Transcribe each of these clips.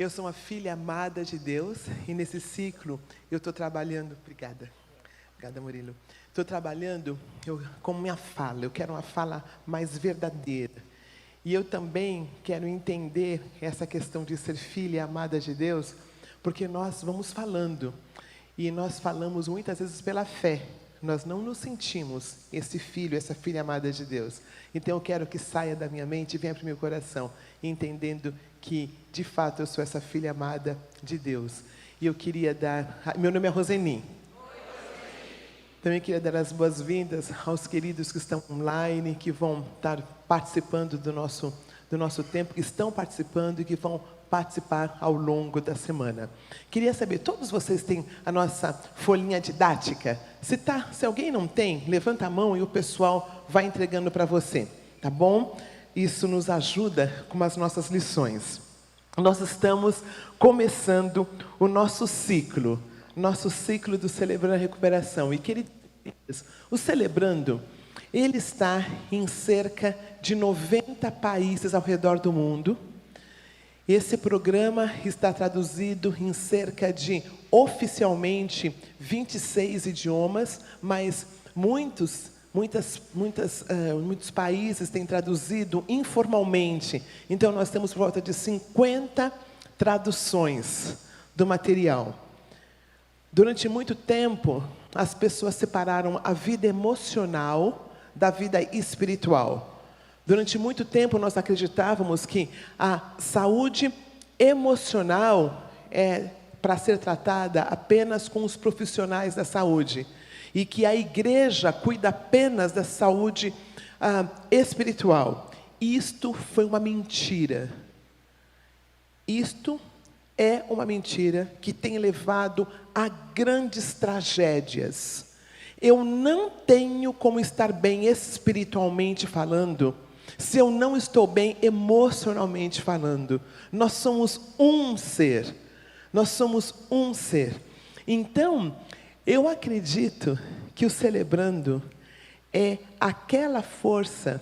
Eu sou uma filha amada de Deus e nesse ciclo eu estou trabalhando... Obrigada, Murilo. Estou trabalhando com minha fala, eu quero uma fala mais verdadeira. E eu também quero entender essa questão de ser filha amada de Deus, porque nós vamos falando, e nós falamos muitas vezes pela fé. Nós não nos sentimos esse filho, essa filha amada de Deus. Então eu quero que saia da minha mente e venha para o meu coração, entendendo que, de fato, eu sou essa filha amada de Deus. E eu queria dar... Meu nome é Roseni. Também queria dar as boas-vindas aos queridos que estão online, que vão estar participando do nosso tempo, que estão participando e que vão participar ao longo da semana. Queria saber, todos vocês têm a nossa folhinha didática? Se alguém não tem, levanta a mão e o pessoal vai entregando para você, tá bom? Isso nos ajuda com as nossas lições. Nós estamos começando o nosso ciclo do Celebrando a Recuperação. E, queridos, o Celebrando, ele está em cerca de 90 países ao redor do mundo. Esse programa está traduzido em cerca de, oficialmente, 26 idiomas, mas muitos países têm traduzido informalmente. Então, nós temos por volta de 50 traduções do material. Durante muito tempo, as pessoas separaram a vida emocional da vida espiritual. Durante muito tempo, nós acreditávamos que a saúde emocional é para ser tratada apenas com os profissionais da saúde. E que a igreja cuida apenas da saúde espiritual. Isto foi uma mentira. Isto é uma mentira que tem levado a grandes tragédias. Eu não tenho como estar bem espiritualmente falando, se eu não estou bem emocionalmente falando. Nós somos um ser. Nós somos um ser. Então, eu acredito que o Celebrando é aquela força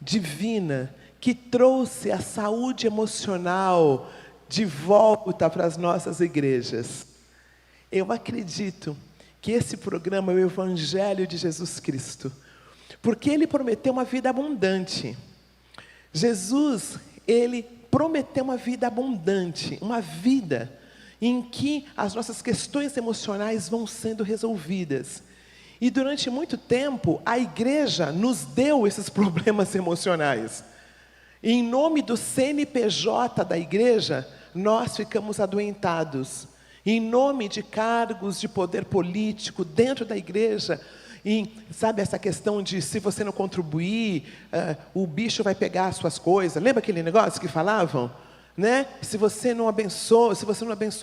divina que trouxe a saúde emocional de volta para as nossas igrejas. Eu acredito que esse programa é o Evangelho de Jesus Cristo, porque Ele prometeu uma vida abundante. Jesus, Ele prometeu uma vida abundante, uma vida em que as nossas questões emocionais vão sendo resolvidas. E durante muito tempo, a igreja nos deu esses problemas emocionais. E em nome do CNPJ da igreja, nós ficamos adoentados. Em nome de cargos de poder político dentro da igreja, e sabe essa questão de se você não contribuir, o bicho vai pegar as suas coisas. Lembra aquele negócio que falavam? Né? Se você não abençoa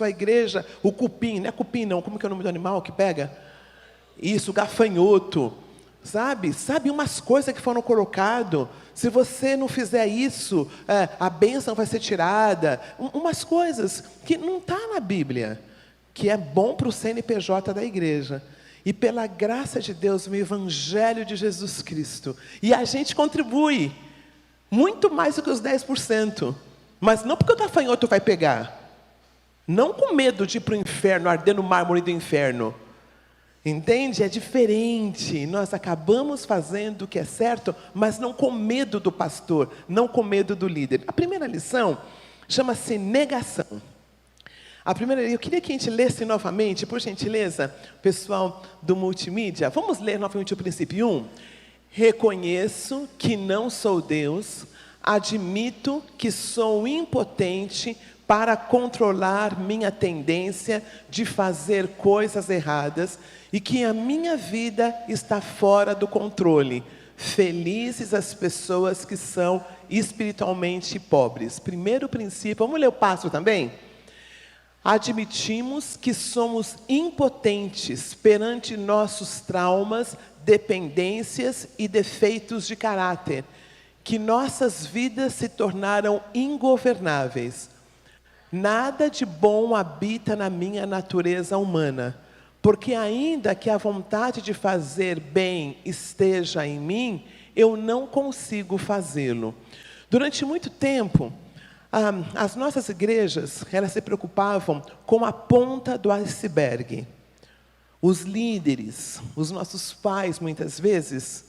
a igreja, o cupim, não é cupim não, como que é o nome do animal que pega? Isso, gafanhoto. Sabe umas coisas que foram colocadas, se você não fizer isso, a bênção vai ser tirada. Umas coisas que não está na Bíblia, que é bom para o CNPJ da igreja. E pela graça de Deus, o Evangelho de Jesus Cristo. E a gente contribui, muito mais do que os 10%. Mas não porque o gafanhoto vai pegar. Não com medo de ir para o inferno, arder no mármore do inferno. Entende? É diferente. Nós acabamos fazendo o que é certo, mas não com medo do pastor, não com medo do líder. A primeira lição chama-se negação. Eu queria que a gente lesse novamente, por gentileza, pessoal do multimídia. Vamos ler novamente o princípio 1. Reconheço que não sou Deus, admito que sou impotente para controlar minha tendência de fazer coisas erradas e que a minha vida está fora do controle. Felizes as pessoas que são espiritualmente pobres. Primeiro princípio, vamos ler o passo também? Admitimos que somos impotentes perante nossos traumas, dependências e defeitos de caráter, que nossas vidas se tornaram ingovernáveis. Nada de bom habita na minha natureza humana, porque ainda que a vontade de fazer bem esteja em mim, eu não consigo fazê-lo. Durante muito tempo, As nossas igrejas, elas se preocupavam com a ponta do iceberg. Os líderes, os nossos pais, muitas vezes,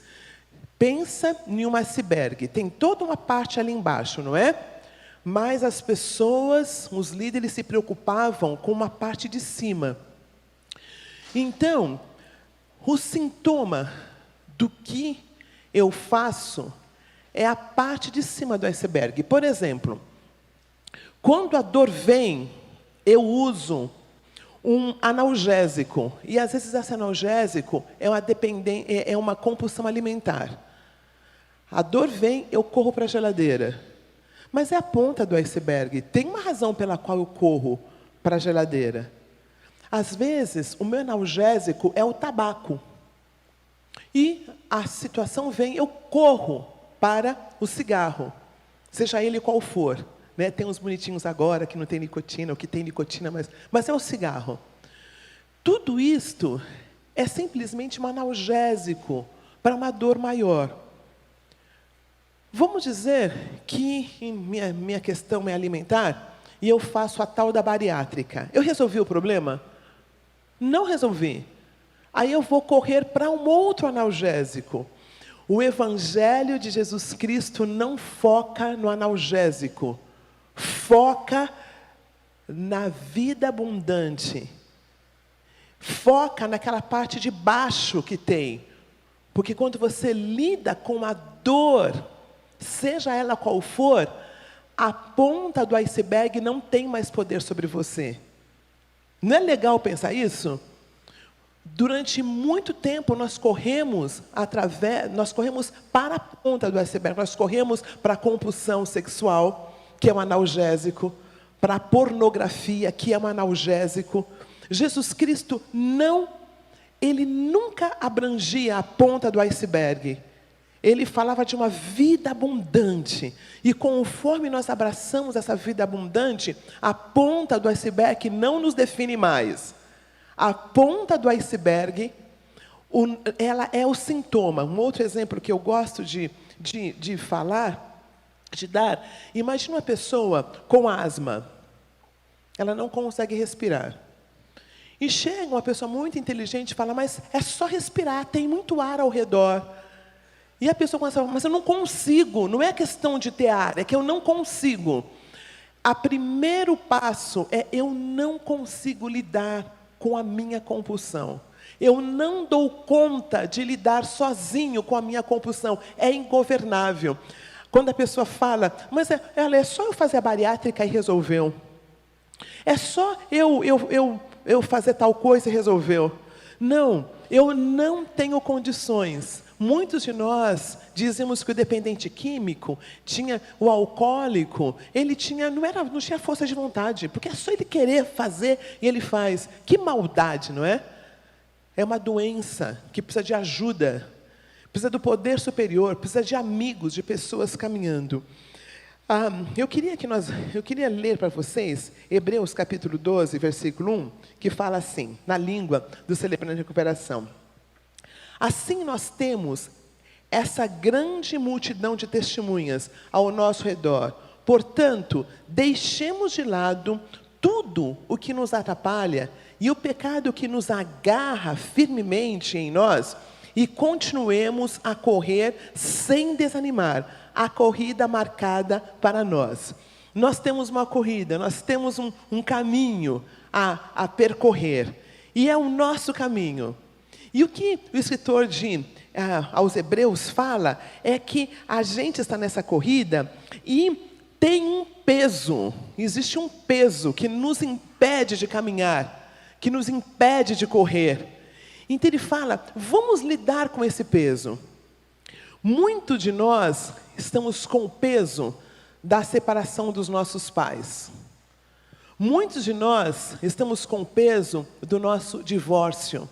pensa em um iceberg. Tem toda uma parte ali embaixo, não é? Mas as pessoas, os líderes se preocupavam com uma parte de cima. Então, o sintoma do que eu faço é a parte de cima do iceberg. Por exemplo, quando a dor vem, eu uso um analgésico. E às vezes esse analgésico é uma compulsão alimentar. A dor vem, eu corro para a geladeira. Mas é a ponta do iceberg. Tem uma razão pela qual eu corro para a geladeira. Às vezes, o meu analgésico é o tabaco. E a situação vem, eu corro para o cigarro, seja ele qual for. Né? Tem uns bonitinhos agora que não tem nicotina, ou que tem nicotina, mas é o cigarro. Tudo isto é simplesmente um analgésico para uma dor maior. Vamos dizer que minha questão é alimentar e eu faço a tal da bariátrica. Eu resolvi o problema? Não resolvi. Aí eu vou correr para um outro analgésico. O Evangelho de Jesus Cristo não foca no analgésico. Foca na vida abundante. Foca naquela parte de baixo que tem. Porque quando você lida com a dor, seja ela qual for, a ponta do iceberg não tem mais poder sobre você. Não é legal pensar isso? Durante muito tempo nós corremos para a ponta do iceberg, nós corremos para a compulsão sexual, que é um analgésico, para a pornografia, que é um analgésico. Jesus Cristo ele nunca abrangia a ponta do iceberg. Ele falava de uma vida abundante. E conforme nós abraçamos essa vida abundante, a ponta do iceberg não nos define mais. A ponta do iceberg, ela é o sintoma. Um outro exemplo que eu gosto de dar, imagina uma pessoa com asma. Ela não consegue respirar. E chega uma pessoa muito inteligente e fala, mas é só respirar, tem muito ar ao redor. E a pessoa começa a falar, mas eu não consigo, não é questão de ter ar, é que eu não consigo. O primeiro passo é eu não consigo lidar com a minha compulsão. Eu não dou conta de lidar sozinho com a minha compulsão. É ingovernável. Quando a pessoa fala, mas é só eu fazer a bariátrica e resolveu. É só eu fazer tal coisa e resolveu. Não, eu não tenho condições. Muitos de nós dizemos que o dependente químico tinha, o alcoólico, ele não tinha força de vontade, porque é só ele querer fazer e ele faz. Que maldade, não é? É uma doença que precisa de ajuda, precisa do poder superior, precisa de amigos, de pessoas caminhando. Eu queria ler para vocês Hebreus capítulo 12, versículo 1, que fala assim, na língua do Celebrando a Recuperação. Assim nós temos essa grande multidão de testemunhas ao nosso redor. Portanto, deixemos de lado tudo o que nos atrapalha e o pecado que nos agarra firmemente em nós e continuemos a correr sem desanimar, a corrida marcada para nós. Nós temos uma corrida, nós temos um caminho a percorrer e é o nosso caminho. E o que o escritor aos Hebreus fala é que a gente está nessa corrida e tem um peso, existe um peso que nos impede de caminhar, que nos impede de correr. Então ele fala, vamos lidar com esse peso. Muitos de nós estamos com o peso da separação dos nossos pais. Muitos de nós estamos com o peso do nosso divórcio.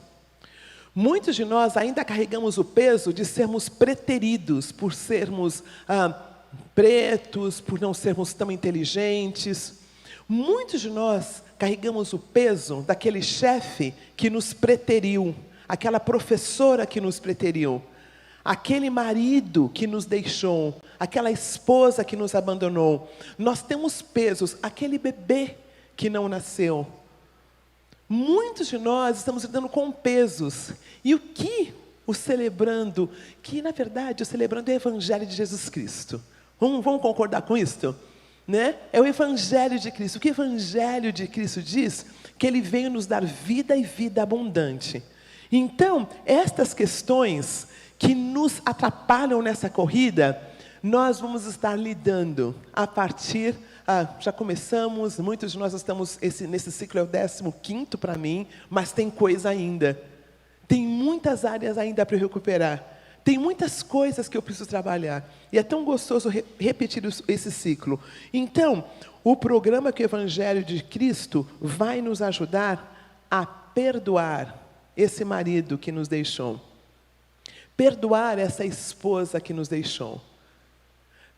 Muitos de nós ainda carregamos o peso de sermos preteridos, por sermos pretos, por não sermos tão inteligentes. Muitos de nós carregamos o peso daquele chefe que nos preteriu, aquela professora que nos preteriu, aquele marido que nos deixou, aquela esposa que nos abandonou. Nós temos pesos, aquele bebê que não nasceu. Muitos de nós estamos lidando com pesos. E o que o celebrando, que na verdade o celebrando é o Evangelho de Jesus Cristo. Vamos concordar com isso? Né? É o Evangelho de Cristo. O que o Evangelho de Cristo diz? Que Ele veio nos dar vida e vida abundante. Então, estas questões que nos atrapalham nessa corrida, nós vamos estar lidando a partir... já começamos, muitos de nós estamos... Nesse ciclo é o 15º para mim, mas tem coisa ainda. Tem muitas áreas ainda para eu recuperar. Tem muitas coisas que eu preciso trabalhar. E é tão gostoso repetir esse ciclo. Então, o programa que o Evangelho de Cristo vai nos ajudar a perdoar esse marido que nos deixou. Perdoar essa esposa que nos deixou.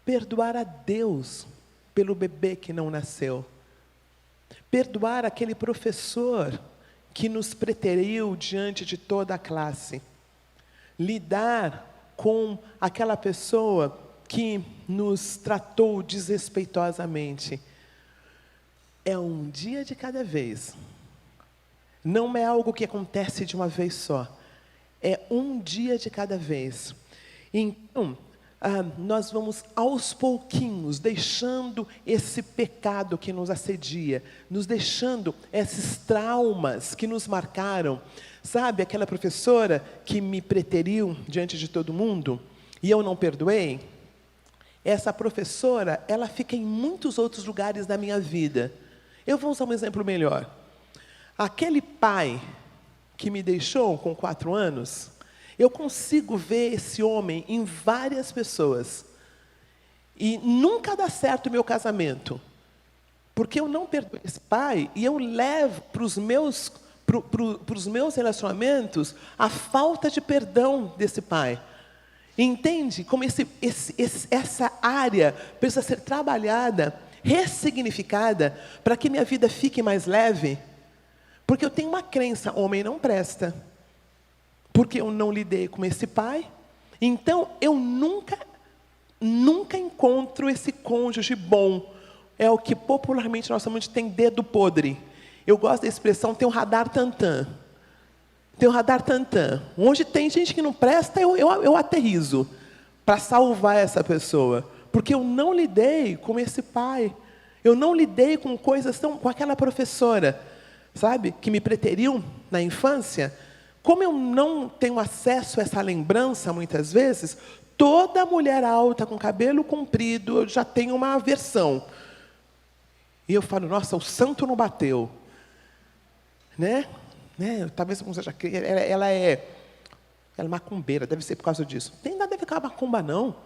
Perdoar a Deus pelo bebê que não nasceu. Perdoar aquele professor que nos preteriu diante de toda a classe. Lidar com aquela pessoa que nos tratou desrespeitosamente. É um dia de cada vez. Não é algo que acontece de uma vez só. É um dia de cada vez. Então, nós vamos aos pouquinhos deixando esse pecado que nos assedia, nos deixando esses traumas que nos marcaram. Sabe, aquela professora que me preteriu diante de todo mundo e eu não perdoei? Essa professora, ela fica em muitos outros lugares da minha vida. Eu vou usar um exemplo melhor. Aquele pai que me deixou com 4 anos, eu consigo ver esse homem em várias pessoas. E nunca dá certo o meu casamento. Porque eu não perdoo esse pai e eu levo para os meus relacionamentos a falta de perdão desse pai. Entende? Como essa área precisa ser trabalhada, ressignificada, para que minha vida fique mais leve. Porque eu tenho uma crença, homem não presta. Porque eu não lidei com esse pai. Então, eu nunca encontro esse cônjuge bom. É o que popularmente nós chamamos de tem dedo podre. Eu gosto da expressão, tem um radar tantã. Tem um radar tantã. Onde tem gente que não presta, eu aterrizo para salvar essa pessoa. Porque eu não lidei com esse pai. Eu não lidei com coisas com aquela professora, sabe, que me preteriu na infância. Como eu não tenho acesso a essa lembrança, muitas vezes, toda mulher alta, com cabelo comprido, eu já tenho uma aversão. E eu falo, nossa, o santo não bateu. Né? Talvez não seja... Ela é macumbeira, deve ser por causa disso. Não tem nada a ver com a macumba, não.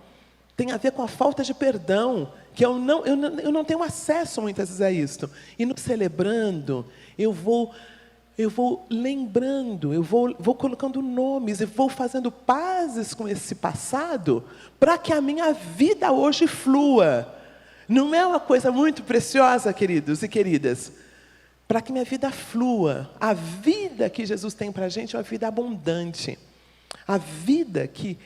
Tem a ver com a falta de perdão, que eu não tenho acesso muitas vezes a isso. E no celebrando, eu vou lembrando, eu vou colocando nomes, eu vou fazendo pazes com esse passado, para que a minha vida hoje flua. Não é uma coisa muito preciosa, queridos e queridas? Para que minha vida flua. A vida que Jesus tem para a gente é uma vida abundante. A vida que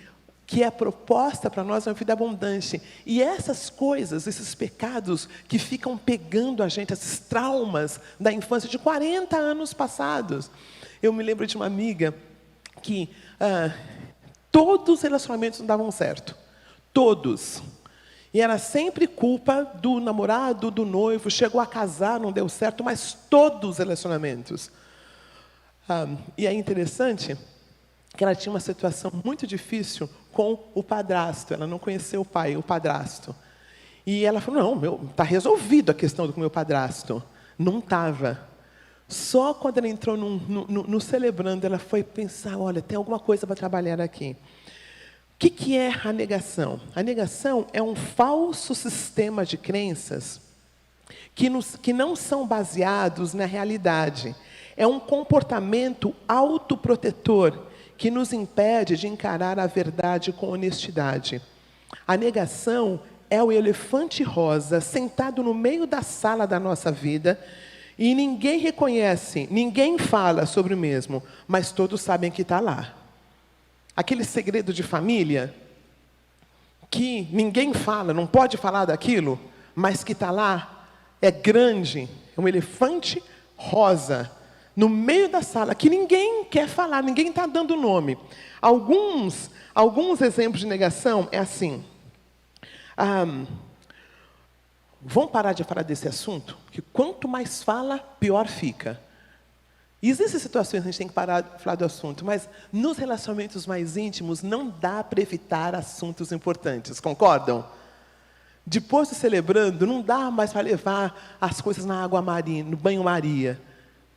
é proposta para nós é uma vida abundante. E essas coisas, esses pecados que ficam pegando a gente, esses traumas da infância de 40 anos passados. Eu me lembro de uma amiga que todos os relacionamentos não davam certo. Todos. E era sempre culpa do namorado, do noivo, chegou a casar, não deu certo, mas todos os relacionamentos. E é interessante que ela tinha uma situação muito difícil com o padrasto. Ela não conheceu o pai, o padrasto. E ela falou, não, está resolvido a questão com o meu padrasto. Não estava. Só quando ela entrou no celebrando, ela foi pensar, olha, tem alguma coisa para trabalhar aqui. O que é a negação? A negação é um falso sistema de crenças que não são baseados na realidade. É um comportamento autoprotetor que nos impede de encarar a verdade com honestidade. A negação é o elefante rosa sentado no meio da sala da nossa vida e ninguém reconhece, ninguém fala sobre o mesmo, mas todos sabem que está lá. Aquele segredo de família que ninguém fala, não pode falar daquilo, mas que está lá, é grande, é um elefante rosa, no meio da sala, que ninguém quer falar, ninguém está dando nome. Alguns exemplos de negação é assim. Vamos parar de falar desse assunto? Que quanto mais fala, pior fica. E existem situações que a gente tem que parar de falar do assunto, mas nos relacionamentos mais íntimos não dá para evitar assuntos importantes, concordam? Depois de celebrando, não dá mais para levar as coisas na água Maria, no banho-maria.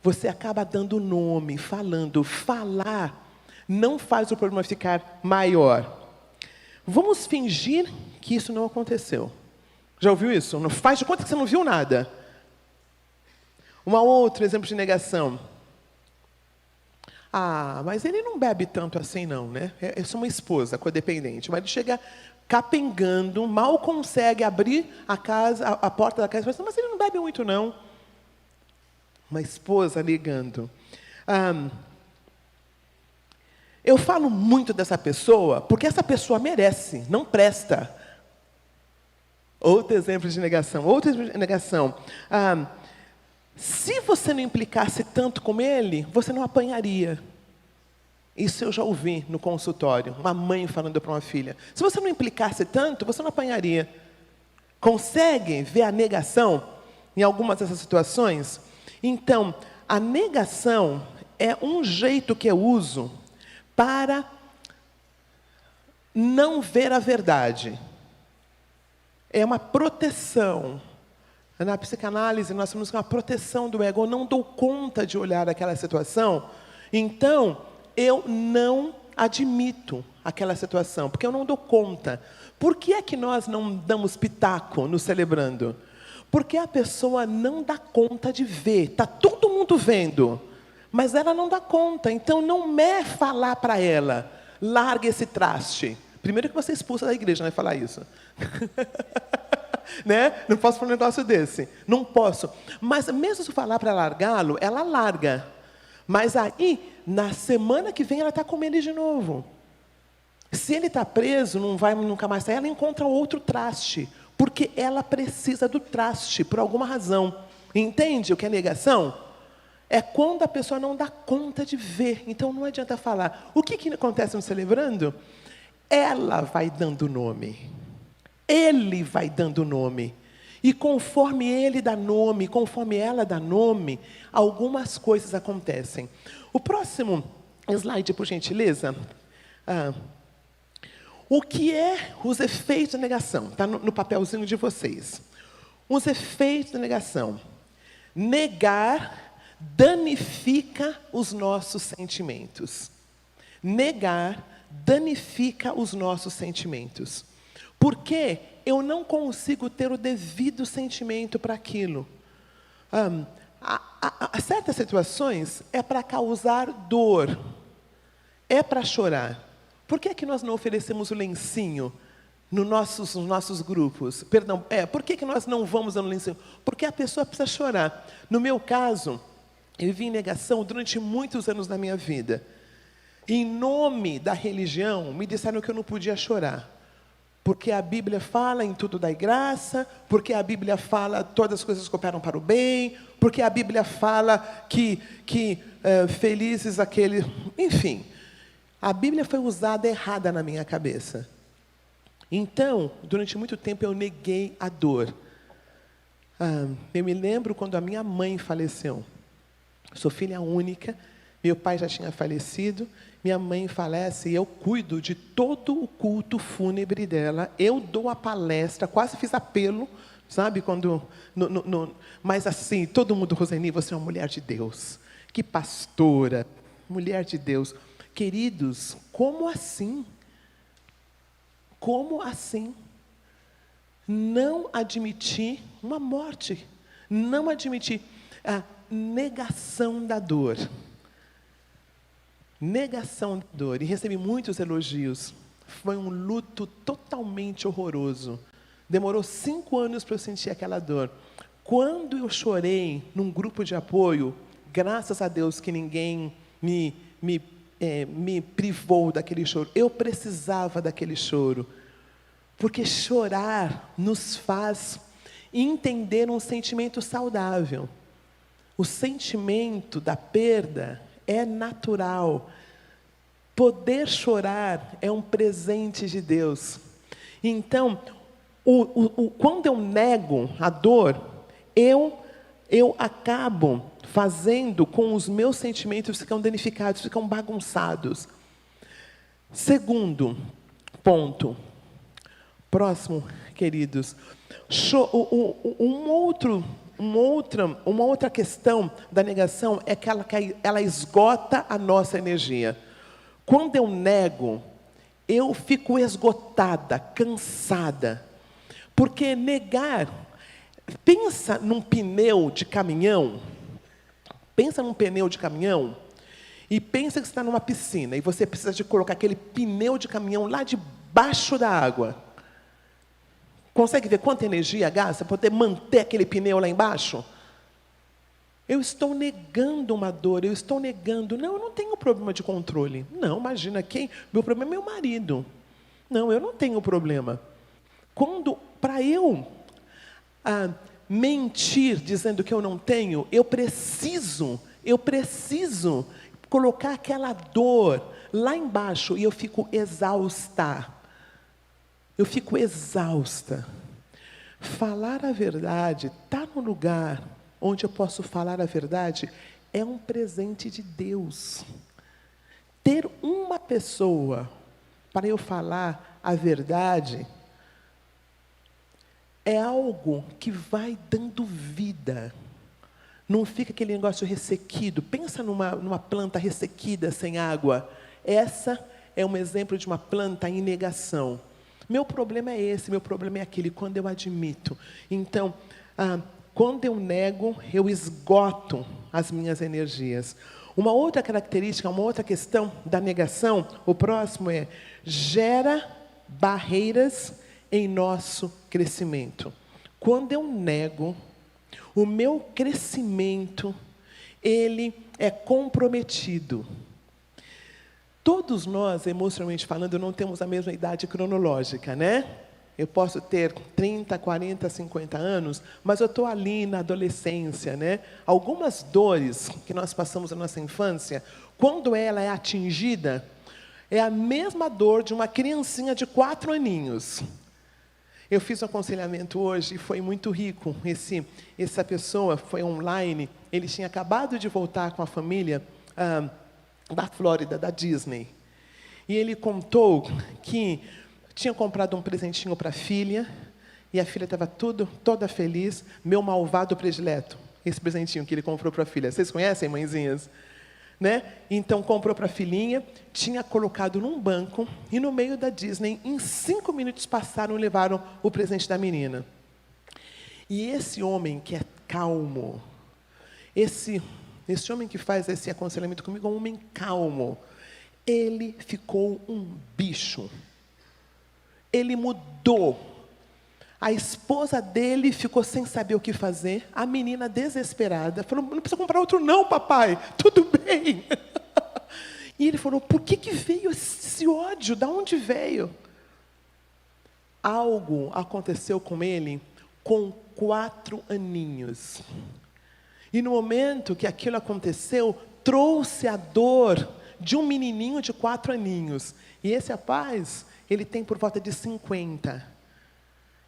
Você acaba dando nome, falando. Falar não faz o problema ficar maior. Vamos fingir que isso não aconteceu. Já ouviu isso? Não faz de conta que você não viu nada. Um outro exemplo de negação. Mas ele não bebe tanto assim não, né? Eu sou uma esposa codependente, mas ele chega capengando, mal consegue abrir a porta da casa, mas ele não bebe muito não. Uma esposa ligando. Eu falo muito dessa pessoa, porque essa pessoa merece, não presta. Outro exemplo de negação. Se você não implicasse tanto com ele, você não apanharia. Isso eu já ouvi no consultório. Uma mãe falando para uma filha. Se você não implicasse tanto, você não apanharia. Consegue ver a negação em algumas dessas situações? Então, a negação é um jeito que eu uso para não ver a verdade. É uma proteção. Na psicanálise, nós temos uma proteção do ego. Eu não dou conta de olhar aquela situação, então eu não admito aquela situação, porque eu não dou conta. Por que é que nós não damos pitaco no celebrando? Porque a pessoa não dá conta de ver. Está todo mundo vendo, mas ela não dá conta. Então não é falar para ela, larga esse traste. Primeiro que você é expulsa da igreja, não é falar isso. Né? Não posso falar um negócio desse. Não posso. Mas mesmo se eu falar para largá-lo, ela larga. Mas aí, na semana que vem, ela está com ele de novo. Se ele está preso, não vai nunca mais sair, ela encontra outro traste. Porque ela precisa do traste, por alguma razão. Entende o que é negação? É quando a pessoa não dá conta de ver. Então não adianta falar. O que acontece no celebrando? Ela vai dando nome. Ele vai dando nome. E conforme ele dá nome, conforme ela dá nome, algumas coisas acontecem. O próximo slide, por gentileza. O que é os efeitos da negação? Está no papelzinho de vocês. Os efeitos da negação. Negar danifica os nossos sentimentos. Negar danifica os nossos sentimentos. Porque eu não consigo ter o devido sentimento para aquilo. Certas situações é para causar dor, é para chorar. Por que é que nós não oferecemos o lencinho nos nossos grupos? Perdão, por que nós não vamos no lencinho? Porque a pessoa precisa chorar. No meu caso, eu vivi em negação durante muitos anos da minha vida. Em nome da religião, me disseram que eu não podia chorar. Porque a Bíblia fala em tudo dai graça, porque a Bíblia fala todas as coisas cooperam para o bem, porque a Bíblia fala que felizes aqueles... Enfim, a Bíblia foi usada errada na minha cabeça. Então, durante muito tempo eu neguei a dor. Eu me lembro quando a minha mãe faleceu. Sou filha única, meu pai já tinha falecido, minha mãe falece e eu cuido de todo o culto fúnebre dela. Eu dou a palestra, quase fiz apelo, sabe? Mas assim, todo mundo, Roseni, você é uma mulher de Deus. Que pastora, mulher de Deus. Queridos, como assim? Como assim? Não admitir uma morte. Não admitir a negação da dor. Negação da dor. E recebi muitos elogios. Foi um luto totalmente horroroso. Demorou 5 anos para eu sentir aquela dor. Quando eu chorei num grupo de apoio, graças a Deus que ninguém me privou daquele choro. Eu precisava daquele choro. Porque chorar nos faz entender um sentimento saudável. O sentimento da perda é natural. Poder chorar é um presente de Deus. Então, quando eu nego a dor, eu acabo fazendo com os meus sentimentos ficam danificados, ficam bagunçados. Segundo ponto. Próximo, queridos. Uma outra questão da negação é que ela esgota a nossa energia. Quando eu nego, eu fico esgotada, cansada. Porque negar, pensa num pneu de caminhão. Pensa num pneu de caminhão e pensa que você está numa piscina e você precisa de colocar aquele pneu de caminhão lá debaixo da água. Consegue ver quanta energia gasta para poder manter aquele pneu lá embaixo? Eu estou negando uma dor, eu estou negando. Não, eu não tenho problema de controle. Não, imagina quem? Meu problema é meu marido. Não, eu não tenho problema. Para eu mentir dizendo que eu não tenho, eu preciso colocar aquela dor lá embaixo e eu fico exausta. Eu fico exausta. Falar a verdade, estar no lugar onde eu posso falar a verdade, é um presente de Deus. Ter uma pessoa para eu falar a verdade é algo que vai dando vida. Não fica aquele negócio ressequido. Pensa numa planta ressequida, sem água. Essa é um exemplo de uma planta em negação. Meu problema é esse, meu problema é aquele, quando eu admito. Então, quando eu nego, eu esgoto as minhas energias. Uma outra característica, uma outra questão da negação, o próximo gera barreiras em nosso crescimento. Quando eu nego, o meu crescimento, ele é comprometido. Todos nós, emocionalmente falando, não temos a mesma idade cronológica, né? Eu posso ter 30, 40, 50 anos, mas eu estou ali na adolescência, né? Algumas dores que nós passamos na nossa infância, quando ela é atingida, é a mesma dor de uma criancinha de 4 aninhos. Eu fiz um aconselhamento hoje e foi muito rico. Essa pessoa foi online, ele tinha acabado de voltar com a família da Flórida, da Disney. E ele contou que tinha comprado um presentinho para a filha, e a filha estava toda feliz. Meu malvado predileto, esse presentinho que ele comprou para a filha. Vocês conhecem, mãezinhas? Né? Então, comprou para a filhinha, tinha colocado num banco, e no meio da Disney, em 5 minutos passaram e levaram o presente da menina. E esse homem que é calmo, esse homem que faz esse aconselhamento comigo é um homem calmo. Ele ficou um bicho. Ele mudou. A esposa dele ficou sem saber o que fazer. A menina desesperada falou: não precisa comprar outro não, papai. Tudo bem. E ele falou: por que veio esse ódio? De onde veio? Algo aconteceu com ele com 4 aninhos. E no momento que aquilo aconteceu, trouxe a dor de um menininho de 4 aninhos. E esse rapaz, ele tem por volta de 50.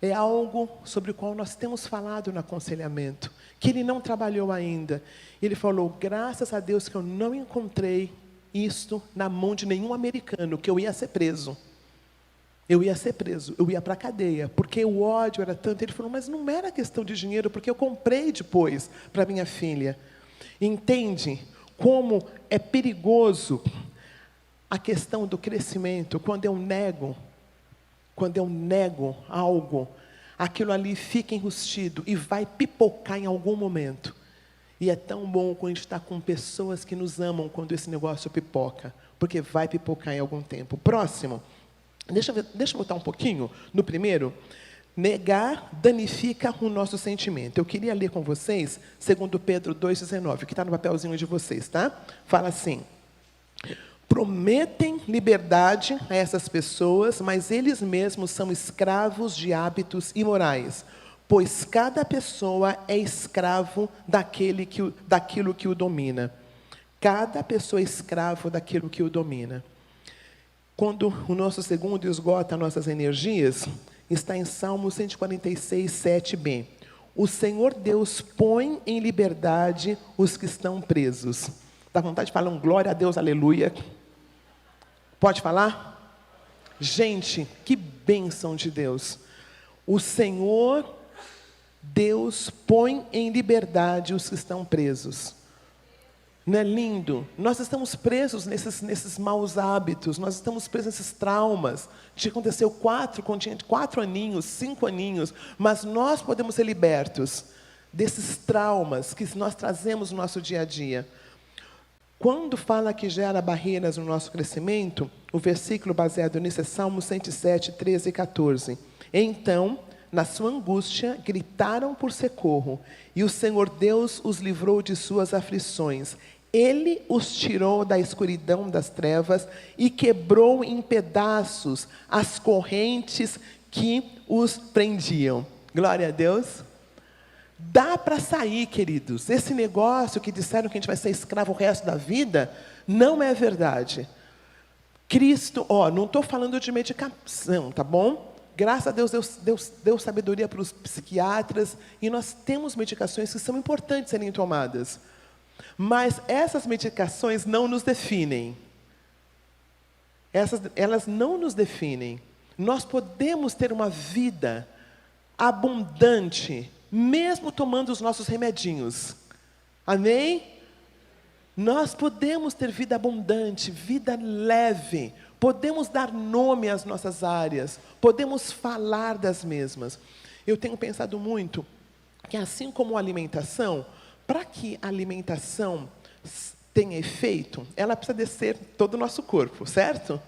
É algo sobre o qual nós temos falado no aconselhamento, que ele não trabalhou ainda. Ele falou: graças a Deus que eu não encontrei isto na mão de nenhum americano, que eu ia ser preso. Eu ia ser preso, eu ia para a cadeia, porque o ódio era tanto. Ele falou: mas não era questão de dinheiro, porque eu comprei depois para minha filha. Entende como é perigoso a questão do crescimento? Quando eu nego algo, aquilo ali fica enrustido e vai pipocar em algum momento. E é tão bom quando a gente está com pessoas que nos amam quando esse negócio pipoca, porque vai pipocar em algum tempo. Próximo. Deixa eu voltar um pouquinho no primeiro. Negar danifica o nosso sentimento. Eu queria ler com vocês, segundo Pedro 2,19, que está no papelzinho de vocês, tá? Fala assim: Prometem liberdade a essas pessoas, mas eles mesmos são escravos de hábitos imorais, pois cada pessoa é escravo daquilo que o domina. Cada pessoa é escravo daquilo que o domina. Quando o nosso segundo esgota nossas energias, está em Salmo 146, 7b. O Senhor Deus põe em liberdade os que estão presos. Dá vontade de falar um glória a Deus, aleluia? Pode falar? Gente, que bênção de Deus. O Senhor Deus põe em liberdade os que estão presos. Não é lindo? Nós estamos presos nesses maus hábitos, nós estamos presos nesses traumas. Já aconteceu 4 aninhos, 5 aninhos, mas nós podemos ser libertos desses traumas que nós trazemos no nosso dia a dia. Quando fala que gera barreiras no nosso crescimento, o versículo baseado nisso é Salmo 107, 13 e 14. Então, na sua angústia, gritaram por socorro, e o Senhor Deus os livrou de suas aflições. Ele os tirou da escuridão das trevas e quebrou em pedaços as correntes que os prendiam. Glória a Deus. Dá para sair, queridos. Esse negócio que disseram que a gente vai ser escravo o resto da vida, não é verdade. Cristo, não estou falando de medicação, tá bom? Graças a Deus, Deus deu sabedoria para os psiquiatras, e nós temos medicações que são importantes serem tomadas. Mas essas medicações não nos definem. Elas não nos definem. Nós podemos ter uma vida abundante, mesmo tomando os nossos remedinhos. Amém? Nós podemos ter vida abundante, vida leve. Podemos dar nome às nossas áreas. Podemos falar das mesmas. Eu tenho pensado muito que, assim como a alimentação, para que a alimentação tenha efeito, ela precisa descer todo o nosso corpo, certo?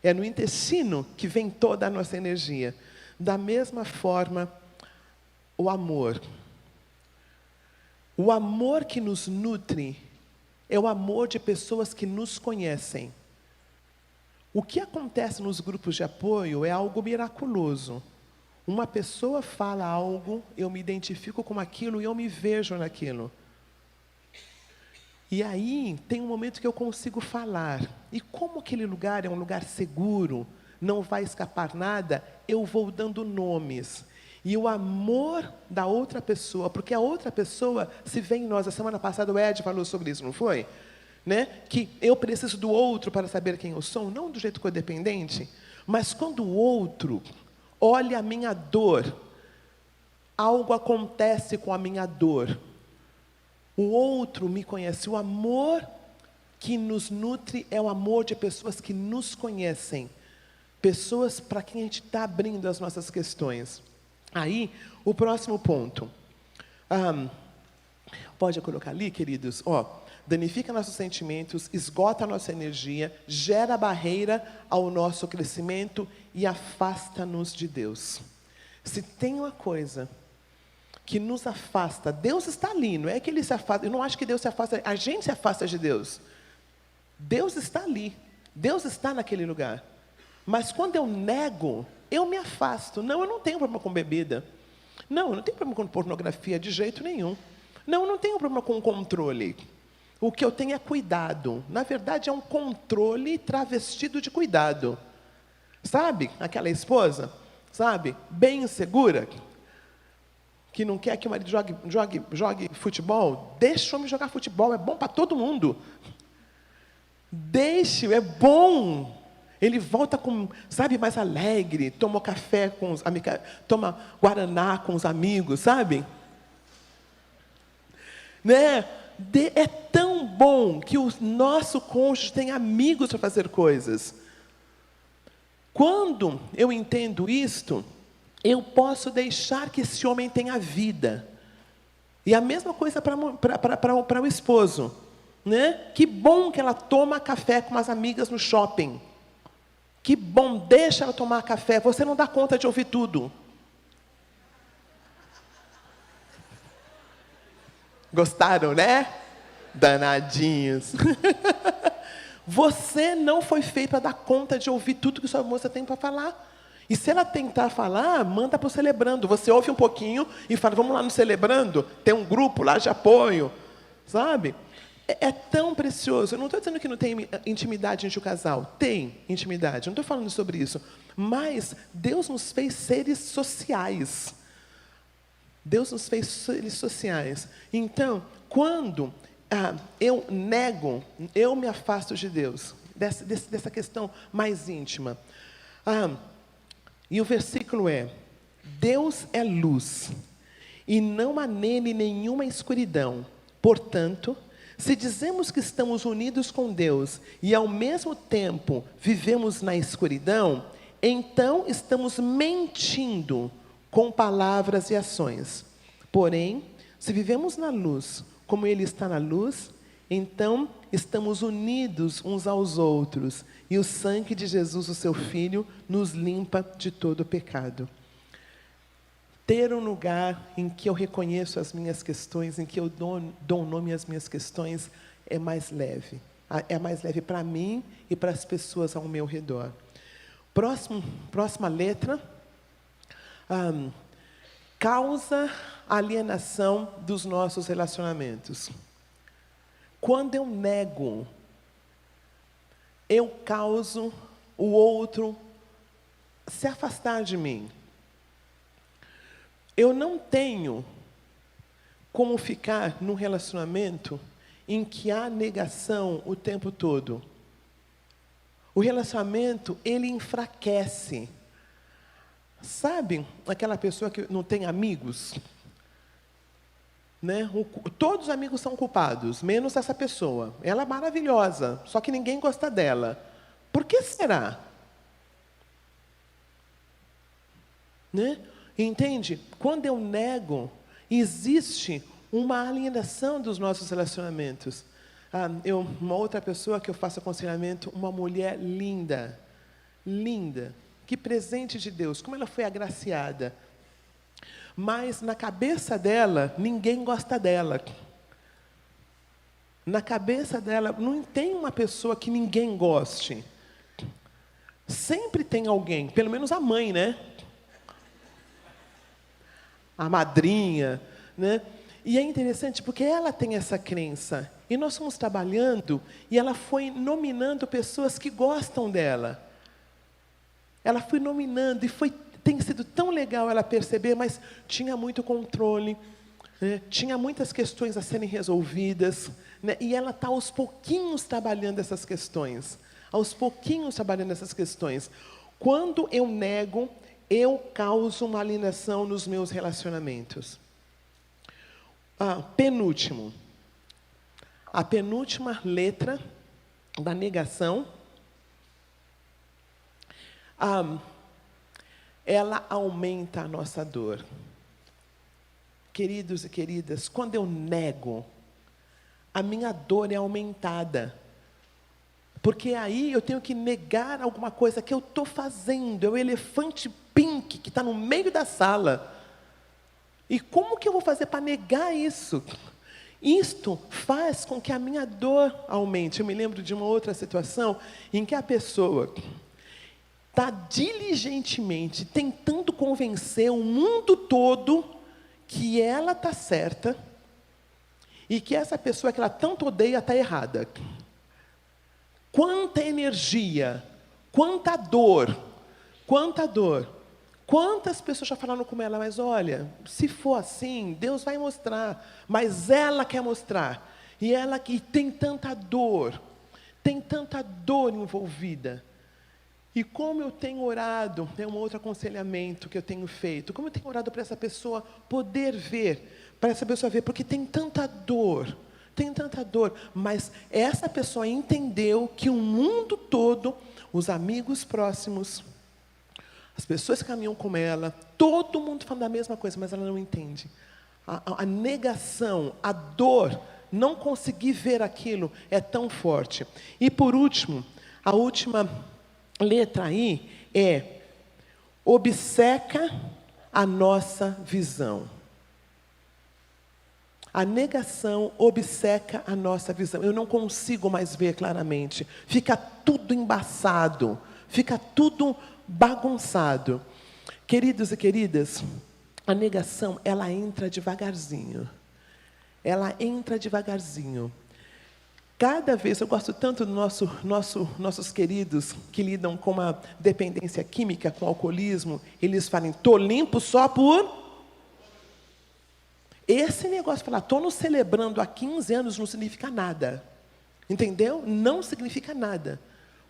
É no intestino que vem toda a nossa energia. Da mesma forma, o amor. O amor que nos nutre é o amor de pessoas que nos conhecem. O que acontece nos grupos de apoio é algo miraculoso. Uma pessoa fala algo, eu me identifico com aquilo e eu me vejo naquilo. E aí, tem um momento que eu consigo falar. E como aquele lugar é um lugar seguro, não vai escapar nada, eu vou dando nomes. E o amor da outra pessoa, porque a outra pessoa se vê em nós. A semana passada o Ed falou sobre isso, não foi? Né? Que eu preciso do outro para saber quem eu sou, não do jeito codependente, mas quando o outro olha a minha dor, algo acontece com a minha dor. O outro me conhece. O amor que nos nutre é o amor de pessoas que nos conhecem. Pessoas para quem a gente está abrindo as nossas questões. Aí, o próximo ponto. Pode colocar ali, queridos? Danifica nossos sentimentos, esgota a nossa energia, gera barreira ao nosso crescimento e afasta-nos de Deus. Se tem uma coisa que nos afasta, Deus está ali, não é que Ele se afasta, eu não acho que Deus se afasta, a gente se afasta de Deus. Deus está ali, Deus está naquele lugar. Mas quando eu nego, eu me afasto. Não, eu não tenho problema com bebida. Não, eu não tenho problema com pornografia de jeito nenhum. Não, eu não tenho problema com controle. O que eu tenho é cuidado. Na verdade, é um controle travestido de cuidado. Sabe, aquela esposa, sabe, bem insegura, que não quer que o marido jogue futebol. Deixa o homem jogar futebol, é bom para todo mundo. Deixe, é bom. Ele volta mais alegre, toma café com os amigos, toma guaraná com os amigos, sabe? Né? É tão bom que o nosso cônjuge tem amigos para fazer coisas. Quando eu entendo isto, eu posso deixar que esse homem tenha vida. E a mesma coisa para o esposo. Né? Que bom que ela toma café com as amigas no shopping. Que bom, deixa ela tomar café. Você não dá conta de ouvir tudo. Gostaram, né? Danadinhos. Você não foi feito para dar conta de ouvir tudo que sua moça tem para falar. E se ela tentar falar, manda para o celebrando. Você ouve um pouquinho e fala, vamos lá no celebrando, tem um grupo lá de apoio, sabe? É tão precioso. Eu não estou dizendo que não tem intimidade entre o casal. Tem intimidade, não estou falando sobre isso. Mas Deus nos fez seres sociais. Deus nos fez seres sociais. Então, quando eu nego, eu me afasto de Deus, dessa questão mais íntima. E o versículo é: Deus é luz, e não há nele nenhuma escuridão. Portanto, se dizemos que estamos unidos com Deus, e ao mesmo tempo vivemos na escuridão, então estamos mentindo com palavras e ações. Porém, se vivemos na luz, como Ele está na luz, então estamos unidos uns aos outros, e o sangue de Jesus, o seu Filho, nos limpa de todo pecado. Ter um lugar em que eu reconheço as minhas questões, em que eu dou nome às minhas questões, é mais leve. É mais leve para mim e para as pessoas ao meu redor. Próxima letra. Causa alienação dos nossos relacionamentos. Quando eu nego, eu causo o outro se afastar de mim. Eu não tenho como ficar num relacionamento em que há negação o tempo todo. O relacionamento, ele enfraquece. Sabe aquela pessoa que não tem amigos? Né? Todos os amigos são culpados, menos essa pessoa. Ela é maravilhosa, só que ninguém gosta dela. Por que será? Né? Entende? Quando eu nego, existe uma alienação dos nossos relacionamentos. Uma outra pessoa que eu faço aconselhamento, uma mulher linda, linda, que presente de Deus, como ela foi agraciada. Mas na cabeça dela, ninguém gosta dela. Na cabeça dela, não tem uma pessoa que ninguém goste. Sempre tem alguém, pelo menos a mãe, né? A madrinha, né? E é interessante porque ela tem essa crença. E nós fomos trabalhando e ela foi nominando pessoas que gostam dela. Ela foi nominando e tem sido tão legal ela perceber, mas tinha muito controle, né? Tinha muitas questões a serem resolvidas, né? E ela está aos pouquinhos trabalhando essas questões. Aos pouquinhos trabalhando essas questões. Quando eu nego, eu causo uma alienação nos meus relacionamentos. Penúltimo. A penúltima letra da negação, ela aumenta a nossa dor. Queridos e queridas, quando eu nego, a minha dor é aumentada. Porque aí eu tenho que negar alguma coisa que eu estou fazendo. É o elefante pink que está no meio da sala. E como que eu vou fazer para negar isso? Isto faz com que a minha dor aumente. Eu me lembro de uma outra situação em que a pessoa está diligentemente tentando convencer o mundo todo que ela está certa e que essa pessoa que ela tanto odeia está errada. Quanta energia, quanta dor, quanta dor. Quantas pessoas já falaram com ela, mas olha, se for assim, Deus vai mostrar, mas ela quer mostrar, e ela que tem tanta dor envolvida. E como eu tenho orado, é um outro aconselhamento que eu tenho feito, como eu tenho orado para essa pessoa poder ver, para essa pessoa ver, porque tem tanta dor, mas essa pessoa entendeu que o mundo todo, os amigos próximos, as pessoas que caminham com ela, todo mundo fala da mesma coisa, mas ela não entende. A negação, a dor, não conseguir ver aquilo é tão forte. E por último, a última letra aí é: obceca a nossa visão. A negação obceca a nossa visão. Eu não consigo mais ver claramente. Fica tudo embaçado. Fica tudo bagunçado. Queridos e queridas, a negação, ela entra devagarzinho. Ela entra devagarzinho. Cada vez, eu gosto tanto dos nossos queridos que lidam com uma dependência química, com alcoolismo, eles falam, tô limpo só por... Esse negócio de falar, estou nos celebrando há 15 anos, não significa nada. Entendeu? Não significa nada.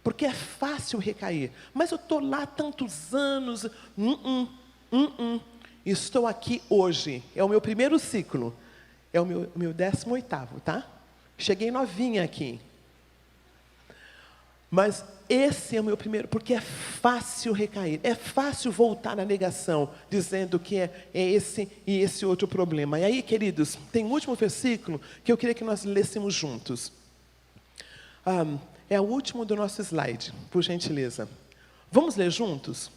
Porque é fácil recair. Mas eu estou lá há tantos anos. Estou aqui hoje. É o meu primeiro ciclo. É o meu 18º, tá? Cheguei novinha aqui. Mas esse é o meu primeiro, porque é fácil recair, é fácil voltar na negação, dizendo que é esse e esse outro problema. E aí, queridos, tem um último versículo que eu queria que nós lêssemos juntos. É o último do nosso slide, por gentileza. Vamos ler juntos?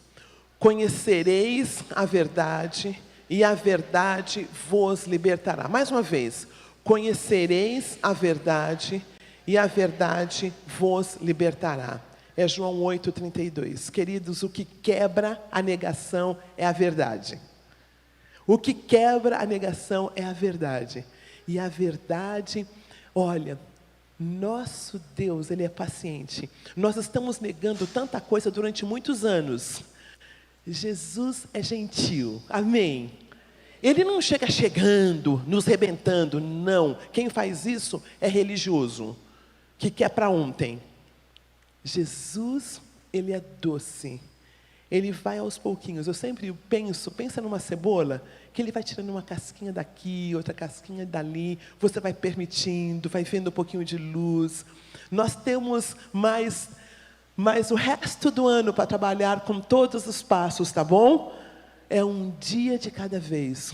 Conhecereis a verdade, e a verdade vos libertará. Mais uma vez, conhecereis a verdade, e a verdade vos libertará. É João 8:32. Queridos, o que quebra a negação é a verdade. O que quebra a negação é a verdade. E a verdade, olha, nosso Deus, Ele é paciente. Nós estamos negando tanta coisa durante muitos anos. Jesus é gentil, amém? Ele não chega chegando, nos rebentando, não. Quem faz isso é religioso, que quer para ontem. Jesus, Ele é doce. Ele vai aos pouquinhos. Eu sempre pensa numa cebola, que Ele vai tirando uma casquinha daqui, outra casquinha dali. Você vai permitindo, vai vendo um pouquinho de luz. Nós temos mais o resto do ano para trabalhar com todos os passos, tá bom? É um dia de cada vez.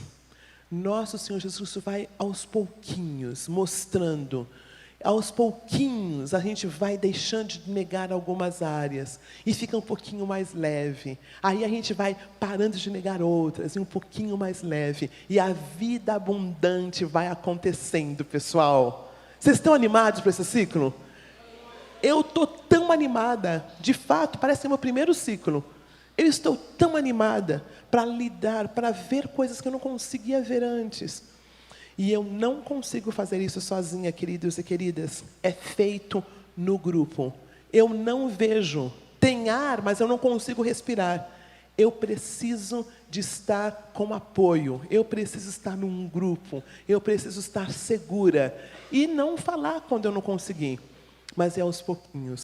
Nosso Senhor Jesus vai aos pouquinhos, mostrando. Aos pouquinhos, a gente vai deixando de negar algumas áreas. E fica um pouquinho mais leve. Aí a gente vai parando de negar outras, e um pouquinho mais leve. E a vida abundante vai acontecendo, pessoal. Vocês estão animados para esse ciclo? Eu estou tão animada. De fato, parece ser meu primeiro ciclo. Eu estou tão animada para lidar, para ver coisas que eu não conseguia ver antes. E eu não consigo fazer isso sozinha, queridos e queridas. É feito no grupo. Eu não vejo. Tem ar, mas eu não consigo respirar. Eu preciso de estar com apoio. Eu preciso estar num grupo. Eu preciso estar segura. E não falar quando eu não conseguir. Mas é aos pouquinhos.